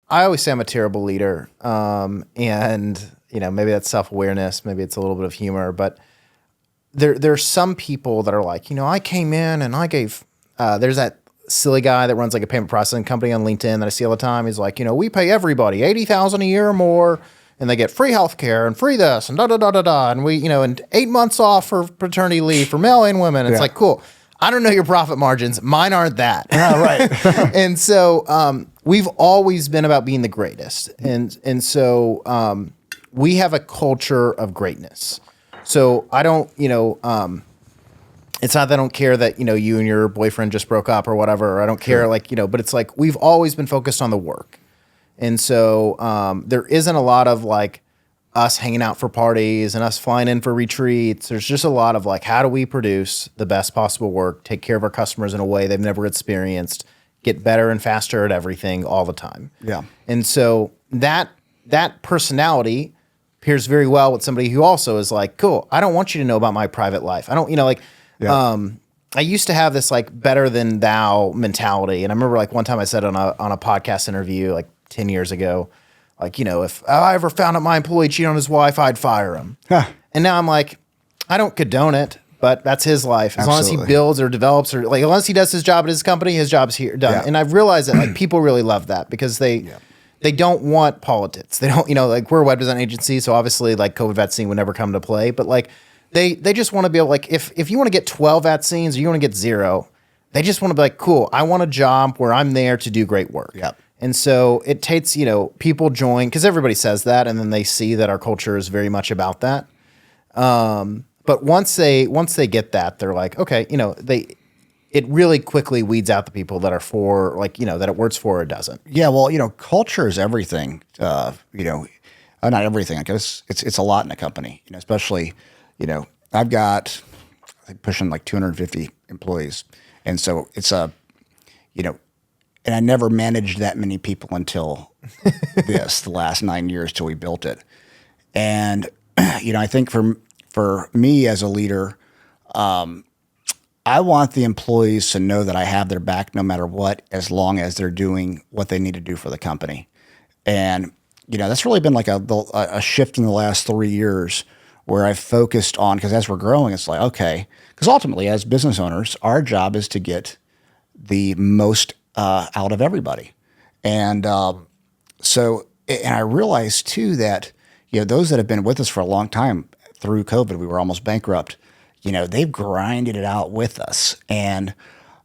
I always say I'm a terrible leader. And, maybe that's self-awareness. Maybe it's a little bit of humor. But there's some people that are like, I came in and I gave, there's that silly guy that runs like a payment processing company on LinkedIn that I see all the time. He's like, we pay everybody $80,000 a year or more, and they get free healthcare and free this and da da da da da, and we, and 8 months off for paternity leave for male and women. It's like, cool. I don't know your profit margins. Mine aren't that. Oh, right. And so we've always been about being the greatest, and so we have a culture of greatness. So I don't, it's not that I don't care that, you and your boyfriend just broke up or whatever, or I don't care, but it's like we've always been focused on the work. And so there isn't a lot of like us hanging out for parties and us flying in for retreats. There's just a lot of like, how do we produce the best possible work, take care of our customers in a way they've never experienced, get better and faster at everything all the time. Yeah. And so that personality pairs very well with somebody who also is like, cool, I don't want you to know about my private life. I don't, I used to have this like better than thou mentality. And I remember like one time I said on a podcast interview, like 10 years ago, like, if I ever found out my employee cheated on his wife, I'd fire him. Huh. And now I'm like, I don't condone it, but that's his life. As long as he builds or develops or like, unless he does his job at his company, his job's here done. Yeah. And I've realized that like people really love that because they don't want politics. They don't, like we're a web design agency. So obviously like COVID vaccine would never come to play, but like they just want to be able, like, if you want to get 12 vaccines or you want to get 0, they just want to be like, cool, I want a job where I'm there to do great work. Yep. And so it takes, people join because everybody says that, and then they see that our culture is very much about that. But once they get that, they're like, okay, it really quickly weeds out the people that are for like, that it works for or doesn't. Yeah. Well, culture is everything, not everything. I guess it's a lot in a company, especially, I've got I think pushing like 250 employees. And so it's and I never managed that many people until the last 9 years till we built it. And, I think for me as a leader, I want the employees to know that I have their back no matter what, as long as they're doing what they need to do for the company. And, that's really been like a shift in the last 3 years where I've focused on, because as we're growing, it's like, okay, because ultimately as business owners, our job is to get the most out of everybody. And and I realized too that, those that have been with us for a long time through COVID, we were almost bankrupt, they've grinded it out with us. And,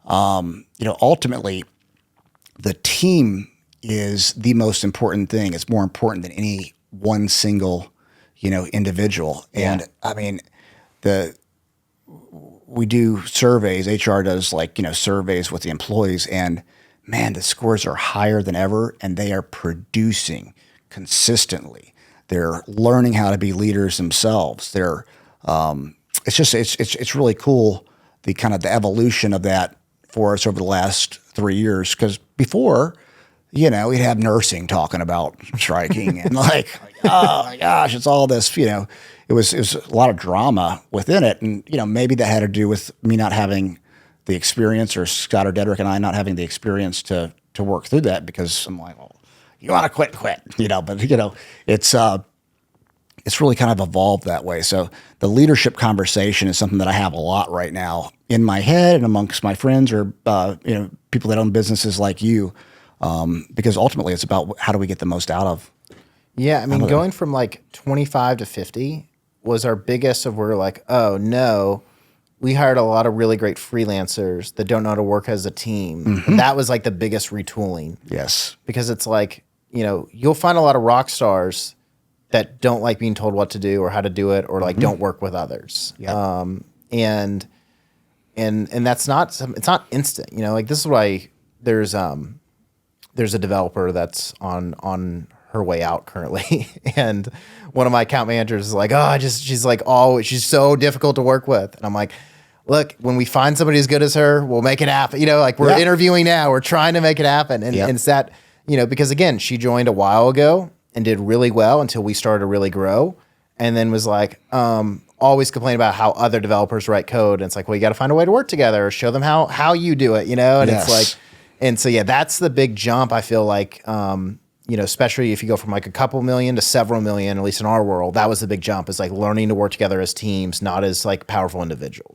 ultimately the team is the most important thing. It's more important than any one single, individual. And I mean, we do surveys, HR does surveys with the employees, and man, the scores are higher than ever, and they are producing consistently. They're learning how to be leaders themselves. They're, it's really cool, the kind of the evolution of that for us over the last 3 years. Because before, we'd have nursing talking about striking and like, oh my gosh, it's all this, it was a lot of drama within it. And, maybe that had to do with me not having the experience, or Scott or Dedrick and I not having the experience to work through that, because I'm like, well, you want to quit, but it's really kind of evolved that way. So the leadership conversation is something that I have a lot right now in my head and amongst my friends or, people that own businesses like you. Because ultimately it's about how do we get the most out of. Yeah. I mean, going from like 25 to 50 was our biggest of, we're like, oh no, we hired a lot of really great freelancers that don't know how to work as a team. Mm-hmm. And that was like the biggest retooling. Yes. Because it's like, you'll find a lot of rock stars that don't like being told what to do or how to do it, or like don't work with others. Yeah. And that's not, it's not instant, like this is why there's a developer that's on her way out currently. And one of my account managers is like, she's like, she's so difficult to work with. And I'm like, look, when we find somebody as good as her, we'll make it happen. Like we're interviewing now, we're trying to make it happen. And, and it's that, because again, she joined a while ago and did really well until we started to really grow. And then was like, always complain about how other developers write code. And it's like, well, you got to find a way to work together, or show them how you do it, and it's like, and so, that's the big jump. I feel like, you know, especially if you go from like a couple million to several million, at least in our world, that was the big jump, is like learning to work together as teams, not as like powerful individuals.